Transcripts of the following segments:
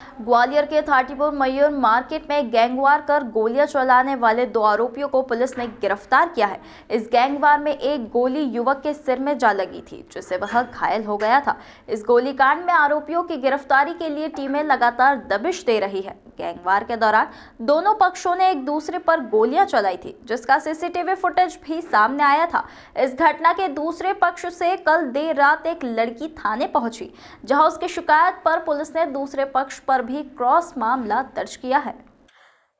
ग्वालियर के थाटीपुर मयूर मार्केट में गैंगवार कर गोलियां चलाने वाले 2 आरोपियों को पुलिस ने गिरफ्तार किया है। इस गैंगवार में एक गोली युवक के सिर में जा लगी थी, जिससे वह घायल हो गया था। इस गोलीकांड में आरोपियों की गिरफ्तारी के लिए टीमें लगातार दबिश दे रही है। गैंगवार के दौरान दोनों पक्षों ने एक दूसरे पर गोलियां चलाई थी, जिसका सीसीटीवी फुटेज भी सामने आया था। इस घटना के दूसरे पक्ष से कल देर रात एक लड़की थाने पहुंची, जहां उसकी शिकायत पर पुलिस ने दूसरे पक्ष पर भी क्रॉस मामला दर्ज किया है।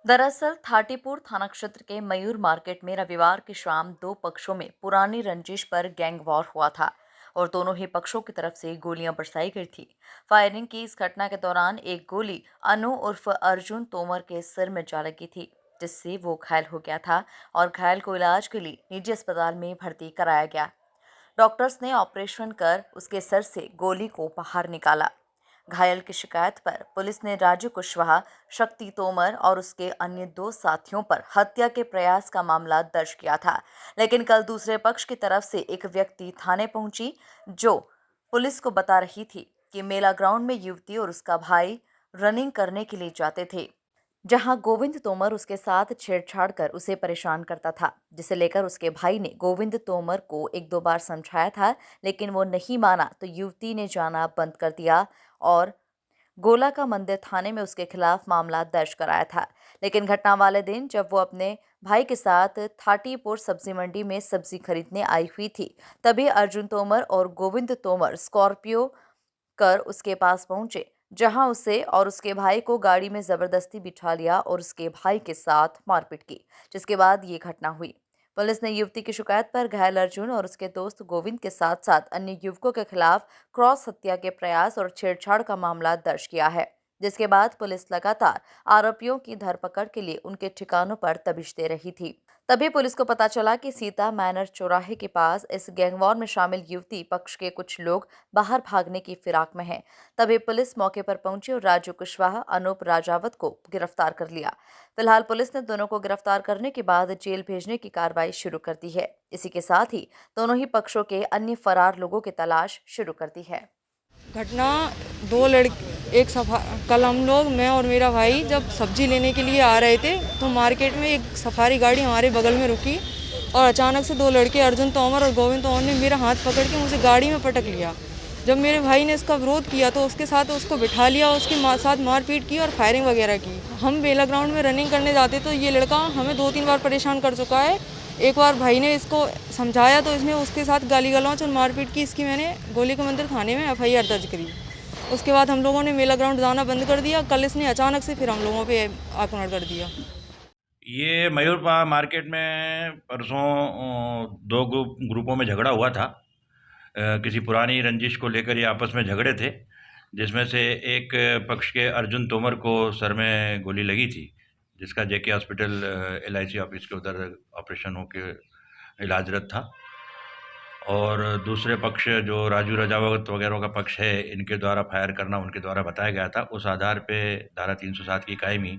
दरअसल थाटीपुर थाना क्षेत्र के मयूर मार्केट में रविवार की शाम 2 पक्षों में पुरानी रंजिश पर गैंग वॉर हुआ था और दोनों ही पक्षों की तरफ से गोलियां बरसाई गई थी। फायरिंग की इस घटना के दौरान एक गोली अनु उर्फ अर्जुन तोमर के सिर में जा लगी थी, जिससे वो घायल हो गया था और घायल को इलाज के लिए निजी अस्पताल में भर्ती कराया गया। डॉक्टर्स ने ऑपरेशन कर उसके सर से गोली को बाहर निकाला। घायल की शिकायत पर पुलिस ने राजू कुशवाहा, शक्ति तोमर और उसके अन्य 2 साथियों पर हत्या के प्रयास का मामला दर्ज किया था। लेकिन कल दूसरे पक्ष की तरफ से एक व्यक्ति थाने पहुंची, जो पुलिस को बता रही थी कि मेला ग्राउंड में युवती और उसका भाई रनिंग करने के लिए जाते थे, जहां गोविंद तोमर उसके साथ छेड़छाड़ कर उसे परेशान करता था, जिसे लेकर उसके भाई ने गोविंद तोमर को 1-2 बार समझाया था, लेकिन वो नहीं माना तो युवती ने जाना बंद कर दिया और गोला का मंदिर थाने में उसके खिलाफ मामला दर्ज कराया था। लेकिन घटना वाले दिन जब वो अपने भाई के साथ थाटीपुर सब्जी मंडी में सब्जी खरीदने आई हुई थी, तभी अर्जुन तोमर और गोविंद तोमर स्कॉर्पियो कर उसके पास पहुंचे, जहां उसे और उसके भाई को गाड़ी में जबरदस्ती बिठा लिया और उसके भाई के साथ मारपीट की, जिसके बाद ये घटना हुई। पुलिस ने युवती की शिकायत पर घायल अर्जुन और उसके दोस्त गोविंद के साथ साथ अन्य युवकों के खिलाफ क्रॉस हत्या के प्रयास और छेड़छाड़ का मामला दर्ज किया है, जिसके बाद पुलिस लगातार आरोपियों की धरपकड़ के लिए उनके ठिकानों पर दबिश दे रही थी। तभी पुलिस को पता चला कि सीता मैनर चौराहे के पास इस गैंगवॉर में शामिल युवती पक्ष के कुछ लोग बाहर भागने की फिराक में हैं। तभी पुलिस मौके पर पहुंची और राजू कुशवाहा, अनूप राजावत को गिरफ्तार कर लिया। फिलहाल पुलिस ने दोनों को गिरफ्तार करने के बाद जेल भेजने की कार्रवाई शुरू कर दी है। इसी के साथ ही दोनों ही पक्षों के अन्य फरार लोगों की तलाश शुरू कर दी है। घटना 2 लड़के कल हम लोग, मैं और मेरा भाई जब सब्जी लेने के लिए आ रहे थे तो मार्केट में एक सफारी गाड़ी हमारे बगल में रुकी और अचानक से 2 लड़के अर्जुन तोमर और गोविंद तोमर ने मेरा हाथ पकड़ के मुझे गाड़ी में पटक लिया। जब मेरे भाई ने इसका विरोध किया तो उसके साथ उसको बिठा लिया, उसके साथ मारपीट की और फायरिंग वगैरह की। हम मेला ग्राउंड में रनिंग करने जाते तो ये लड़का हमें 2-3 बार परेशान कर चुका है। एक बार भाई ने इसको समझाया तो इसने उसके साथ गाली गलौज और मारपीट की। इसकी मैंने गोली के मंदिर थाने में FIR दर्ज करी। उसके बाद हम लोगों ने मेला ग्राउंड जाना बंद कर दिया। कल इसने अचानक से फिर हम लोगों पे आक्रमण कर दिया। ये मयूर मार्केट में परसों 2 ग्रुपों में झगड़ा हुआ था। किसी पुरानी रंजिश को लेकर ये आपस में झगड़े थे, जिसमें से एक पक्ष के अर्जुन तोमर को सर में गोली लगी थी, जिसका JK हॉस्पिटल LIC ऑफिस के उधर ऑपरेशन होकर इलाजरत था। और दूसरे पक्ष जो राजू रजावत वगैरह का पक्ष है, इनके द्वारा फायर करना उनके द्वारा बताया गया था। उस आधार पे धारा 307 की कायमी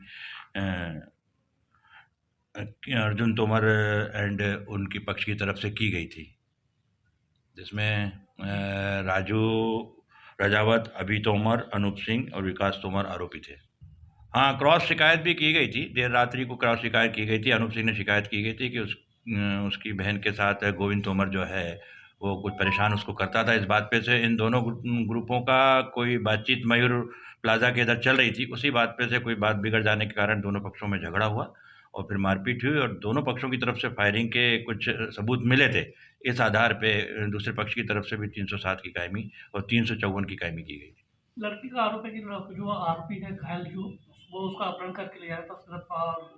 अर्जुन तोमर एंड उनकी पक्ष की तरफ से की गई थी, जिसमें राजू रजावत, अभी तोमर, अनूप सिंह और विकास तोमर आरोपी थे। हाँ, क्रॉस शिकायत भी की गई थी। देर रात्रि को क्रॉस शिकायत की गई थी। अनूप सिंह ने शिकायत की गई थी कि उसकी बहन के साथ गोविंद तोमर जो है वो कुछ परेशान उसको करता था। इस बात पे से इन दोनों ग्रुपों का कोई बातचीत मयूर प्लाजा के इधर चल रही थी। उसी बात पे से कोई बात बिगड़ जाने के कारण दोनों पक्षों में झगड़ा हुआ और फिर मारपीट हुई और दोनों पक्षों की तरफ से फायरिंग के कुछ सबूत मिले थे। इस आधार पे दूसरे पक्ष की तरफ से भी 307 की कायमी और 354 की कायमी की गई थी। लड़की का आरोप है कि जो आरोपी है घायल, जो वो उसका अपहरण करके ले आया था, उसके साथ